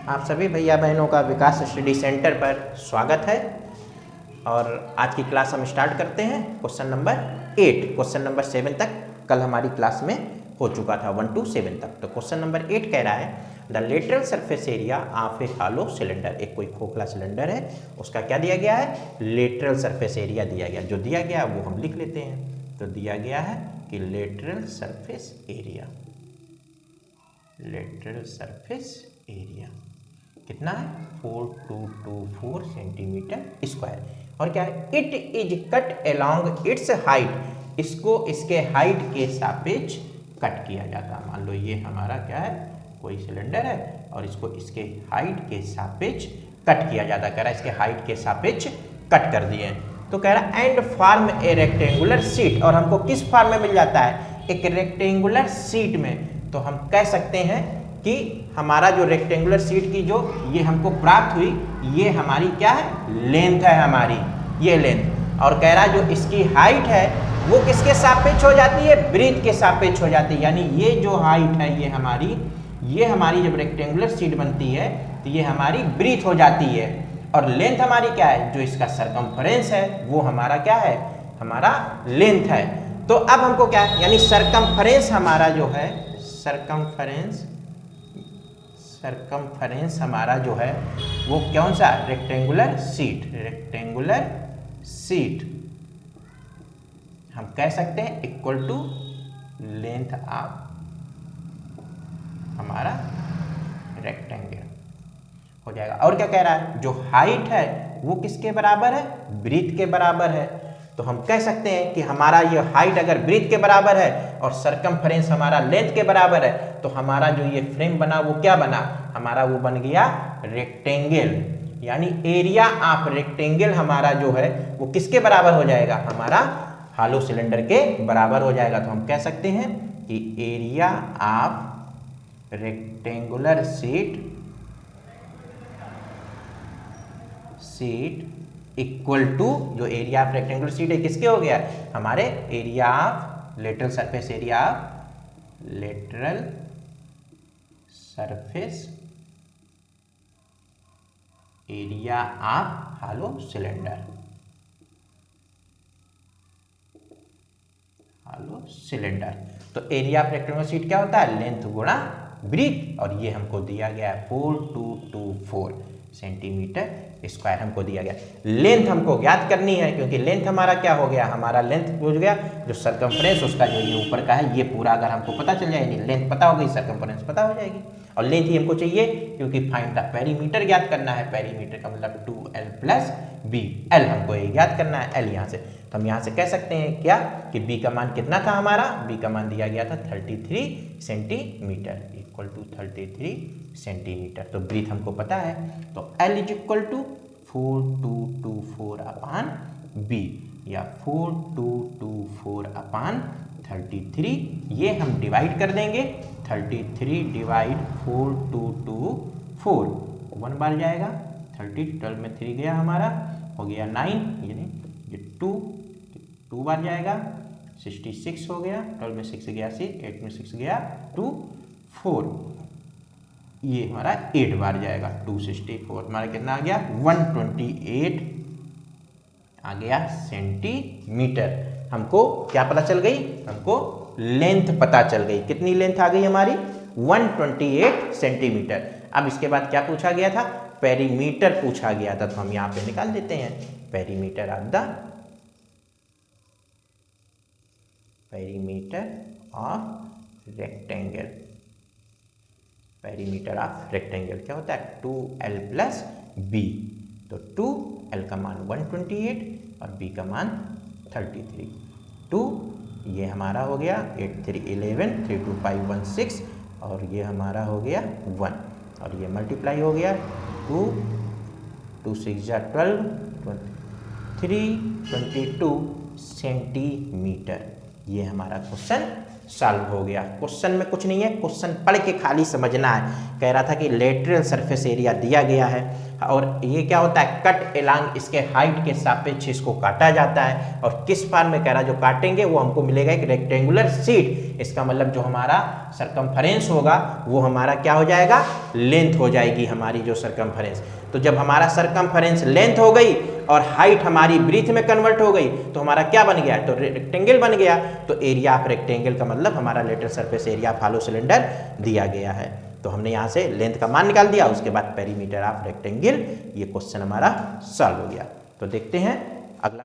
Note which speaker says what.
Speaker 1: आप सभी भैया बहनों का विकास स्टडी सेंटर पर स्वागत है। और आज की क्लास हम स्टार्ट करते हैं क्वेश्चन नंबर 8। क्वेश्चन नंबर 7 तक कल हमारी क्लास में हो चुका था, 1 to 7 तक। तो क्वेश्चन नंबर 8 कह रहा है the lateral surface area of A hollow cylinder. एक कोई खोखला सिलेंडर है, उसका क्या दिया गया है, लेटरल सरफेस एरिया दिया गया। जो दिया गया वो हम लिख लेते हैं। तो दिया गया है कि lateral surface area, lateral surface area कितना है, 4224 सेंटीमीटर स्क्वायर। और क्या है, it is cut along it's height. इसको इसके हाइट के सापेक्ष कट किया जाता है। मान लो ये हमारा क्या है, कोई सिलेंडर है और इसको इसके हाइट के सापेक्ष कट किया जाता है। कह रहा है इसके हाइट के सापेक्ष कट कर दिए। तो कह रहा है and form A rectangular sheet. और हमको किस फॉर्म में मिल जाता है, एक रेक्टेंगुलर शीट में। तो हम कह सकते हैं कि हमारा जो रेक्टेंगुलर शीट की जो ये हमको प्राप्त हुई, ये हमारी क्या है, लेंथ है हमारी, ये लेंथ। और कह रहा है जो इसकी हाइट है वो किसके सापेक्ष हो जाती है, ब्रीथ के सापेक्ष हो जाती है। यानी ये जो हाइट है ये हमारी जब रेक्टेंगुलर शीट बनती है तो ये हमारी ब्रीथ हो जाती है। और लेंथ हमारी क्या है, जो इसका सरकमफ्रेंस है वो हमारा क्या है, हमारा लेंथ है। तो अब हमको क्या है, यानी सरकमफ्रेंस हमारा जो है, सरकमफ्रेंस हमारा जो है वो कौन सा, रेक्टेंगुलर शीट, रेक्टेंगुलर शीट हम कह सकते हैं इक्वल टू लेंथ ऑफ हमारा रेक्टेंगल हो जाएगा। और क्या कह रहा है, जो हाइट है वो किसके बराबर है, ब्रीथ के बराबर है। तो हम कह सकते हैं कि हमारा ये हाइट अगर ब्रीथ के बराबर है और सरकमफ्रेंस हमारा लेंथ के बराबर है, तो हमारा जो ये फ्रेम बना वो क्या बना, हमारा वो बन गया रेक्टेंगल। यानी एरिया ऑफ रेक्टेंगल हमारा जो है वो किसके बराबर हो जाएगा, हमारा हॉलो सिलेंडर के बराबर हो जाएगा। तो हम कह सकते हैं कि area of rectangular sheet equal to, जो एरिया ऑफ रेक्टेंगुलर शीट है किसके हो गया, हमारे area of lateral surface area of lateral surface area of hollow cylinder, hollow cylinder. तो एरिया ऑफ रेक्टेंगुलर शीट क्या होता है, लेंथ गुणा ब्रीथ। और ये हमको दिया गया है 4224 सेंटीमीटर स्क्वायर हमको दिया गया। लेंथ हमको ज्ञात करनी है, क्योंकि लेंथ हमारा क्या हो गया, हमारा लेंथ हो गया जो सरकमफ्रेंस उसका जो ये ऊपर का है, ये पूरा अगर हमको पता चल जाएगी, लेंथ पता हो गई, सरकमफ्रेंस पता हो जाएगी। और लेंथ ही हमको चाहिए क्योंकि फाइंड द पेरीमीटर ज्ञात करना है। पेरीमीटर का मतलब 2l प्लस b, l हमको ये ज्ञात करना है, l यहाँ से। तो हम यहाँ से कह सकते हैं क्या कि b का मान कितना था, हमारा b का मान दिया गया था 33 सेंटीमीटर, इक्वल टू 33 सेंटीमीटर। तो ब्रीथ हमको पता है, तो l is equal to 4224 upon b, या 4224 अपान 33। ये हम डिवाइड कर देंगे, 33 डिवाइड 4224 1 बार जाएगा, 30 12 में 3 गया हमारा, हो गया 9, यानी ये 2 बार जाएगा, 66 हो गया, 12 में 6 गया 6, 8 में 6 गया 2, 4, ये हमारा 8 बार जाएगा, 264 हमारा कितना आ गया, 128 आ गया सेंटीमीटर। हमको क्या पता चल गई, हमको लेंथ पता चल गई। कितनी लेंथ आ गई हमारी, 128 सेंटीमीटर। अब इसके बाद क्या पूछा गया था, पेरीमीटर पूछा गया था। तो हम यहाँ पे निकाल देते हैं perimeter of the, perimeter of rectangle. Perimeter of rectangle क्या होता है, 2l प्लस b। तो 2l का मान 128 और b का मान 33। 2 ये हमारा हो गया 8 3 11, 3 2 5 1 6, और ये हमारा हो गया 1, और ये मल्टीप्लाई हो गया 2 2 6 12 3 22 सेंटीमीटर। ये हमारा क्वेश्चन सॉल्व हो गया। क्वेश्चन में कुछ नहीं है, क्वेश्चन पढ़ के खाली समझना है। कह रहा था कि लेटरल सरफेस एरिया दिया गया है और ये क्या होता है, कट एलॉन्ग इसके हाइट के सापेक्ष इसको काटा जाता है और किस फॉर्म में कह रहा जो काटेंगे वो हमको मिलेगा एक रेक्टेंगुलर शीट। इसका मतलब जो हमारा सरकमफरेंस होगा वो हमारा क्या हो जाएगा, लेंथ हो जाएगी हमारी जो सरकमफरेंस। तो जब हमारा सरकमफरेंस लेंथ हो गई और हाइट हमारी ब्रीथ में कन्वर्ट हो गई तो हमारा क्या बन गया, तो रेक्टेंगल बन गया। तो एरिया ऑफ रेक्टेंगल का मतलब हमारा lateral surface area of hollow cylinder दिया गया है। तो हमने यहाँ से लेंथ का मान निकाल दिया, उसके बाद पेरीमीटर ऑफ रेक्टेंगल, ये क्वेश्चन हमारा सॉल्व हो गया। तो देखते हैं अगला।